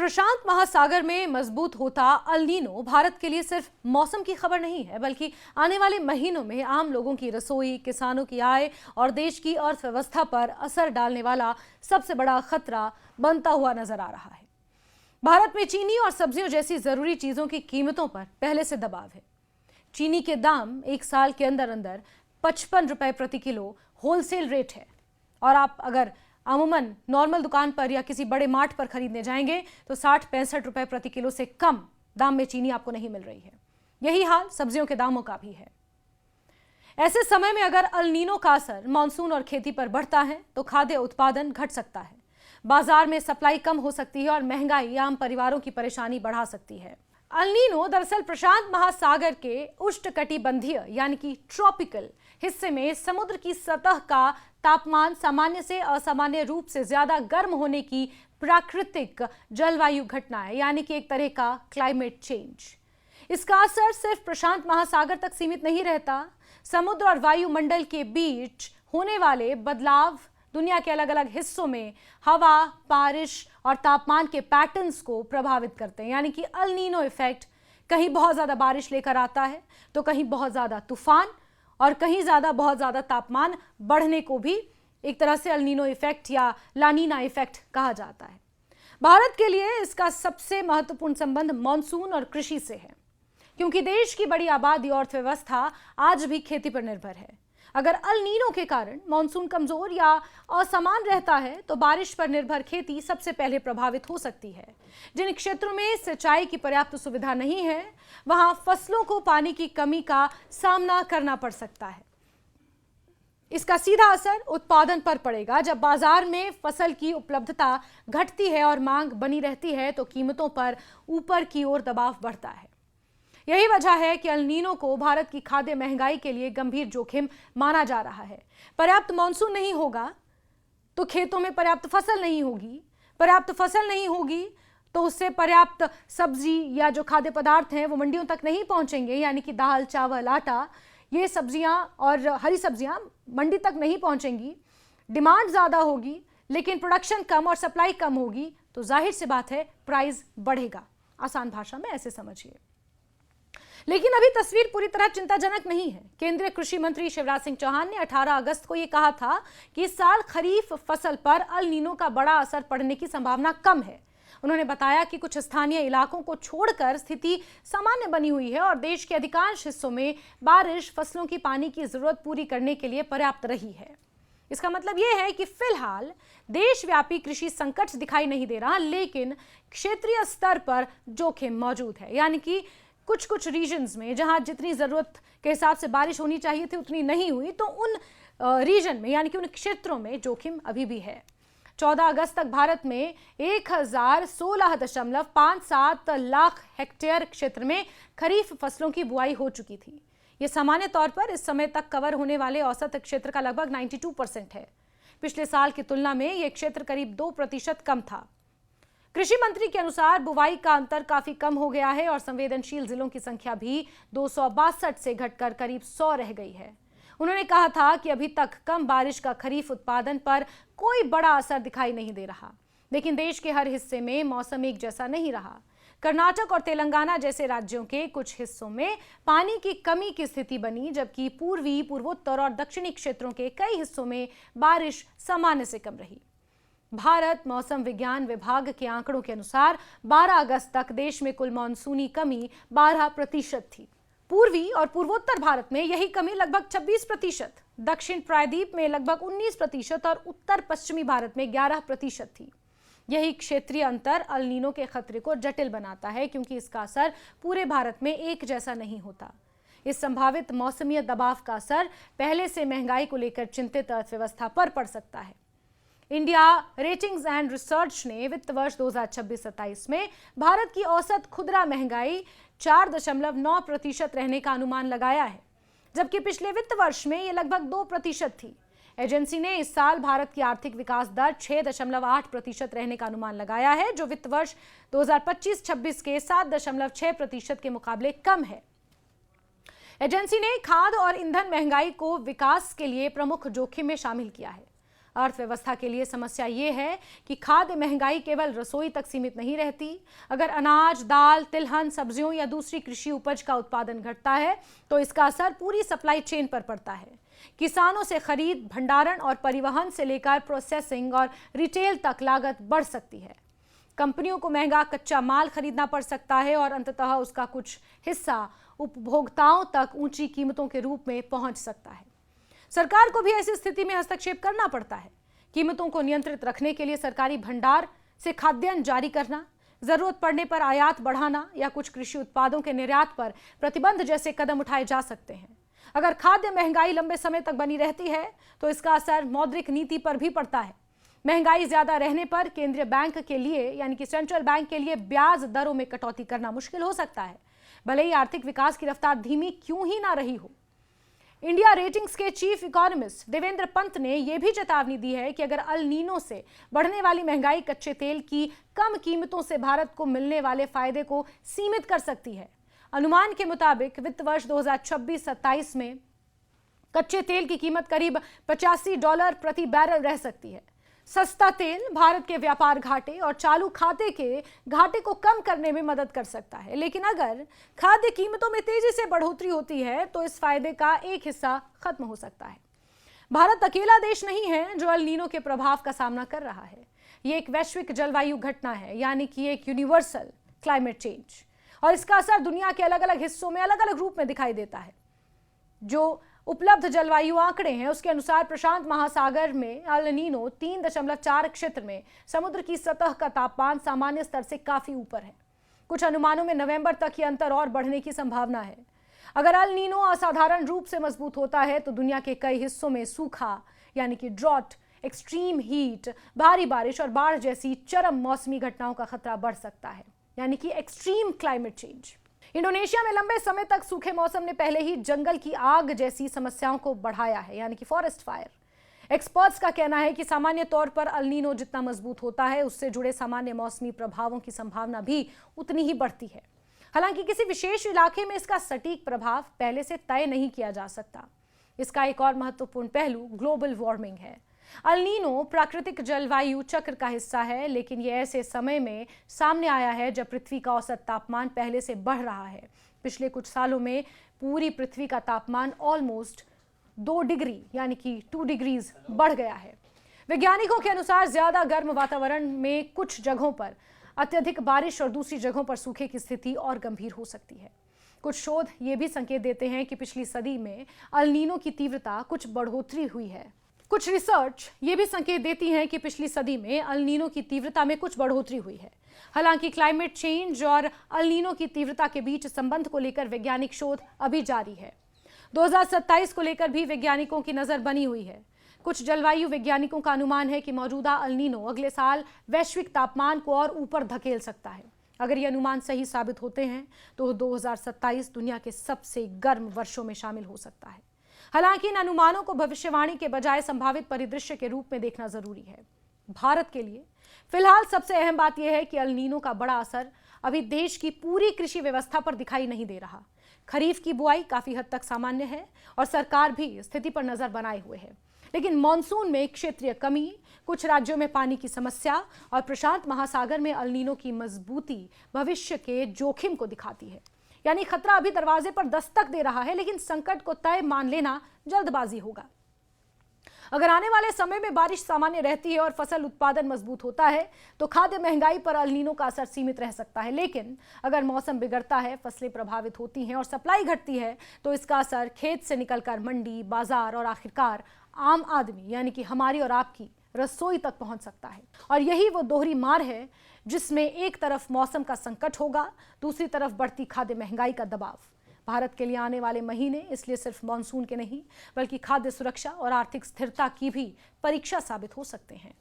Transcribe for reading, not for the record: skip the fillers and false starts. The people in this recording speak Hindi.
प्रशांत महासागर में मजबूत होता अल नीनो भारत के लिए सिर्फ मौसम की खबर नहीं है, बल्कि आने वाले महीनों में आम लोगों की रसोई, किसानों की आय और देश की अर्थव्यवस्था पर असर डालने वाला सबसे बड़ा खतरा बनता हुआ नजर आ रहा है। भारत में चीनी और सब्जियों जैसी जरूरी चीजों की कीमतों पर पहले से दबाव है। चीनी के दाम एक साल के अंदर अंदर 55 रुपए प्रति किलो होलसेल रेट है, और आप अगर अमूमन नॉर्मल दुकान पर या किसी बड़े मार्ट पर खरीदने जाएंगे तो 60-65 रुपए प्रति किलो से कम दाम में चीनी आपको नहीं मिल रही है। यही हाल सब्जियों के दामों का भी है। ऐसे समय में अगर अल नीनो का असर मानसून और खेती पर बढ़ता है तो खाद्य उत्पादन घट सकता है, बाजार में सप्लाई कम हो सकती है और महंगाई आम परिवारों की परेशानी बढ़ा सकती है। अल नीनो दरअसल प्रशांत महासागर के उष्णकटिबंधीय यानी कि ट्रॉपिकल हिस्से में समुद्र की सतह का तापमान सामान्य से असामान्य रूप से ज्यादा गर्म होने की प्राकृतिक जलवायु घटना है, यानी कि एक तरह का क्लाइमेट चेंज। इसका असर सिर्फ प्रशांत महासागर तक सीमित नहीं रहता। समुद्र और वायुमंडल के बीच होने वाले बदलाव दुनिया के अलग अलग हिस्सों में हवा, बारिश और तापमान के पैटर्न्स को प्रभावित करते हैं, यानी कि अल नीनो इफेक्ट कहीं बहुत ज्यादा बारिश लेकर आता है तो कहीं बहुत ज्यादा तूफान और कहीं ज्यादा बहुत ज्यादा तापमान बढ़ने को भी एक तरह से अल नीनो इफेक्ट या लानीना इफेक्ट कहा जाता है। भारत के लिए इसका सबसे महत्वपूर्ण संबंध मानसून और कृषि से है, क्योंकि देश की बड़ी आबादी और अर्थव्यवस्था आज भी खेती पर निर्भर है। अगर अल नीनो के कारण मानसून कमजोर या असमान रहता है तो बारिश पर निर्भर खेती सबसे पहले प्रभावित हो सकती है। जिन क्षेत्रों में सिंचाई की पर्याप्त सुविधा नहीं है, वहां फसलों को पानी की कमी का सामना करना पड़ सकता है। इसका सीधा असर उत्पादन पर पड़ेगा। जब बाजार में फसल की उपलब्धता घटती है और मांग बनी रहती है तो कीमतों पर ऊपर की ओर दबाव बढ़ता है। यही वजह है कि अल नीनो को भारत की खाद्य महंगाई के लिए गंभीर जोखिम माना जा रहा है। पर्याप्त मानसून नहीं होगा तो खेतों में पर्याप्त फसल नहीं होगी, पर्याप्त फसल नहीं होगी तो उससे पर्याप्त सब्जी या जो खाद्य पदार्थ हैं वो मंडियों तक नहीं पहुंचेंगे, यानी कि दाल, चावल, आटा, ये सब्जियां और हरी सब्जियां मंडी तक नहीं पहुंचेंगी। डिमांड ज्यादा होगी लेकिन प्रोडक्शन कम और सप्लाई कम होगी तो जाहिर सी बात है प्राइस बढ़ेगा। आसान भाषा में ऐसे समझिए। लेकिन अभी तस्वीर पूरी तरह चिंताजनक नहीं है। केंद्रीय कृषि मंत्री शिवराज सिंह चौहान ने 18 अगस्त को यह कहा था कि इस साल खरीफ फसल पर अल नीनो का बड़ा असर पड़ने की संभावना कम है। उन्होंने बताया कि कुछ स्थानीय इलाकों को छोड़कर स्थिति सामान्य बनी हुई है और देश के अधिकांश हिस्सों में बारिश फसलों की पानी की जरूरत पूरी करने के लिए पर्याप्त रही है। इसका मतलब यह है कि फिलहाल देशव्यापी कृषि संकट दिखाई नहीं दे रहा, लेकिन क्षेत्रीय स्तर पर जोखिम मौजूद है, यानी कि कुछ रीजन्स में जहां जितनी जरूरत के हिसाब से बारिश होनी चाहिए थी उतनी नहीं हुई, तो उन रीजन में यानी कि उन क्षेत्रों में जोखिम अभी भी है। 14 अगस्त तक भारत में 1016.57 लाख हेक्टेयर क्षेत्र में खरीफ फसलों की बुआई हो चुकी थी। यह सामान्य तौर पर इस समय तक कवर होने वाले औसत क्षेत्र का लगभग 92% है। पिछले साल की तुलना में यह क्षेत्र करीब 2% कम था। कृषि मंत्री के अनुसार बुवाई का अंतर काफी कम हो गया है और संवेदनशील जिलों की संख्या भी 262 से घटकर करीब 100 रह गई है। उन्होंने कहा था कि अभी तक कम बारिश का खरीफ उत्पादन पर कोई बड़ा असर दिखाई नहीं दे रहा, लेकिन देश के हर हिस्से में मौसम एक जैसा नहीं रहा। कर्नाटक और तेलंगाना जैसे राज्यों के कुछ हिस्सों में पानी की कमी की स्थिति बनी, जबकि पूर्वी, पूर्वोत्तर और दक्षिणी क्षेत्रों के कई हिस्सों में बारिश सामान्य से कम रही। भारत मौसम विज्ञान विभाग के आंकड़ों के अनुसार 12 अगस्त तक देश में कुल मानसूनी कमी 12% थी। पूर्वी और पूर्वोत्तर भारत में यही कमी लगभग 26%, दक्षिण प्रायद्वीप में लगभग 19% और उत्तर पश्चिमी भारत में 11% थी। यही क्षेत्रीय अंतर अल नीनो के खतरे को जटिल बनाता है, क्योंकि इसका असर पूरे भारत में एक जैसा नहीं होता। इस संभावित मौसमी दबाव का असर पहले से महंगाई को लेकर चिंतित अर्थव्यवस्था पर पड़ सकता है। इंडिया रेटिंग्स एंड रिसर्च ने वित्त वर्ष 2026-27 में भारत की औसत खुदरा महंगाई 4.9% रहने का अनुमान लगाया है, जबकि पिछले वित्त वर्ष में यह लगभग 2% थी। एजेंसी ने इस साल भारत की आर्थिक विकास दर 6.8% रहने का अनुमान लगाया है, जो वित्त वर्ष 2025-26 के 7.6% के मुकाबले कम है। एजेंसी ने खाद्य और ईंधन महंगाई को विकास के लिए प्रमुख जोखिम में शामिल किया है। अर्थव्यवस्था के लिए समस्या ये है कि खाद्य महंगाई केवल रसोई तक सीमित नहीं रहती। अगर अनाज, दाल, तिलहन, सब्जियों या दूसरी कृषि उपज का उत्पादन घटता है तो इसका असर पूरी सप्लाई चेन पर पड़ता है। किसानों से खरीद, भंडारण और परिवहन से लेकर प्रोसेसिंग और रिटेल तक लागत बढ़ सकती है। कंपनियों को महंगा कच्चा माल खरीदना पड़ सकता है और अंततः उसका कुछ हिस्सा उपभोक्ताओं तक ऊंची कीमतों के रूप में पहुंच सकता है। सरकार को भी ऐसी स्थिति में हस्तक्षेप करना पड़ता है। कीमतों को नियंत्रित रखने के लिए सरकारी भंडार से खाद्यान्न जारी करना, जरूरत पड़ने पर आयात बढ़ाना या कुछ कृषि उत्पादों के निर्यात पर प्रतिबंध जैसे कदम उठाए जा सकते हैं। अगर खाद्य महंगाई लंबे समय तक बनी रहती है तो इसका असर मौद्रिक नीति पर भी पड़ता है। महंगाई ज्यादा रहने पर केंद्रीय बैंक के लिए यानी कि सेंट्रल बैंक के लिए ब्याज दरों में कटौती करना मुश्किल हो सकता है, भले ही आर्थिक विकास की रफ्तार धीमी क्यों ही ना रही हो। इंडिया रेटिंग्स के चीफ इकोनॉमिस्ट देवेंद्र पंत ने यह भी चेतावनी दी है कि अगर अल नीनो से बढ़ने वाली महंगाई कच्चे तेल की कम कीमतों से भारत को मिलने वाले फायदे को सीमित कर सकती है। अनुमान के मुताबिक वित्त वर्ष 2026-27 में कच्चे तेल की कीमत करीब $85 प्रति बैरल रह सकती है। सस्ता तेल भारत के व्यापार घाटे और चालू खाते के घाटे को कम करने में मदद कर सकता है, लेकिन अगर खाद्य कीमतों में तेजी से बढ़ोतरी होती है तो इस फायदे का एक हिस्सा खत्म हो सकता है। भारत अकेला देश नहीं है जो अल नीनो के प्रभाव का सामना कर रहा है। ये एक वैश्विक जलवायु घटना है, यानी कि एक यूनिवर्सल क्लाइमेट चेंज, और इसका असर दुनिया के अलग अलग हिस्सों में अलग अलग रूप में दिखाई देता है। जो उपलब्ध जलवायु आंकड़े हैं उसके अनुसार प्रशांत महासागर में अल नीनो 3.4 क्षेत्र में समुद्र की सतह का तापमान सामान्य स्तर से काफी ऊपर है। कुछ अनुमानों में नवंबर तक ये अंतर और बढ़ने की संभावना है। अगर अल नीनो असाधारण रूप से मजबूत होता है तो दुनिया के कई हिस्सों में सूखा यानी कि ड्रॉट, एक्सट्रीम हीट, भारी बारिश और बाढ़ जैसी चरम मौसमी घटनाओं का खतरा बढ़ सकता है, यानी कि एक्सट्रीम क्लाइमेट चेंज। इंडोनेशिया में लंबे समय तक सूखे मौसम ने पहले ही जंगल की आग जैसी समस्याओं को बढ़ाया है, यानी कि फॉरेस्ट फायर। एक्सपर्ट्स का कहना है कि सामान्य तौर पर अल नीनो जितना मजबूत होता है उससे जुड़े सामान्य मौसमी प्रभावों की संभावना भी उतनी ही बढ़ती है। हालांकि किसी विशेष इलाके में इसका सटीक प्रभाव पहले से तय नहीं किया जा सकता। इसका एक और महत्वपूर्ण पहलू ग्लोबल वार्मिंग है। अल नीनो प्राकृतिक जलवायु चक्र का हिस्सा है, लेकिन यह ऐसे समय में सामने आया है जब पृथ्वी का औसत तापमान पहले से बढ़ रहा है। पिछले कुछ सालों में पूरी पृथ्वी का तापमान ऑलमोस्ट 2 डिग्री यानी कि 2 डिग्रीज बढ़ गया है। वैज्ञानिकों के अनुसार ज्यादा गर्म वातावरण में कुछ जगहों पर अत्यधिक बारिश और दूसरी जगहों पर सूखे की स्थिति और गंभीर हो सकती है। कुछ शोध ये भी संकेत देते हैं कि पिछली सदी में अल नीनो की तीव्रता कुछ बढ़ोतरी हुई है। कुछ रिसर्च ये भी संकेत देती है कि पिछली सदी में अल नीनो की तीव्रता में कुछ बढ़ोतरी हुई है। हालांकि क्लाइमेट चेंज और अल नीनो की तीव्रता के बीच संबंध को लेकर वैज्ञानिक शोध अभी जारी है। 2027 को लेकर भी वैज्ञानिकों की नजर बनी हुई है। कुछ जलवायु वैज्ञानिकों का अनुमान है कि मौजूदा अल नीनो अगले साल वैश्विक तापमान को और ऊपर धकेल सकता है। अगर ये अनुमान सही साबित होते हैं तो 2027 दुनिया के सबसे गर्म वर्षों में शामिल हो सकता है। हालांकि इन अनुमानों को भविष्यवाणी के बजाय संभावित परिदृश्य के रूप में देखना जरूरी है। भारत के लिए फिलहाल सबसे अहम बात यह है कि अल नीनो का बड़ा असर अभी देश की पूरी कृषि व्यवस्था पर दिखाई नहीं दे रहा। खरीफ की बुआई काफी हद तक सामान्य है और सरकार भी स्थिति पर नजर बनाए हुए है, लेकिन मॉनसून में क्षेत्रीय कमी, कुछ राज्यों में पानी की समस्या और प्रशांत महासागर में अल नीनो की मजबूती भविष्य के जोखिम को दिखाती है। यानी खतरा अभी दरवाजे पर दस्तक दे रहा है, लेकिन संकट को तय मान लेना जल्दबाजी होगा। अगर आने वाले समय में बारिश सामान्य रहती है और फसल उत्पादन मजबूत होता है तो खाद्य महंगाई पर अल नीनो का असर सीमित रह सकता है, लेकिन अगर मौसम बिगड़ता है, फसलें प्रभावित होती हैं और सप्लाई घटती है तो इसका असर खेत से निकलकर मंडी, बाजार और आखिरकार आम आदमी यानी कि हमारी और आपकी रसोई तक पहुंच सकता है। और यही वो दोहरी मार है जिसमें एक तरफ मौसम का संकट होगा, दूसरी तरफ बढ़ती खाद्य महंगाई का दबाव। भारत के लिए आने वाले महीने इसलिए सिर्फ मॉनसून के नहीं बल्कि खाद्य सुरक्षा और आर्थिक स्थिरता की भी परीक्षा साबित हो सकते हैं।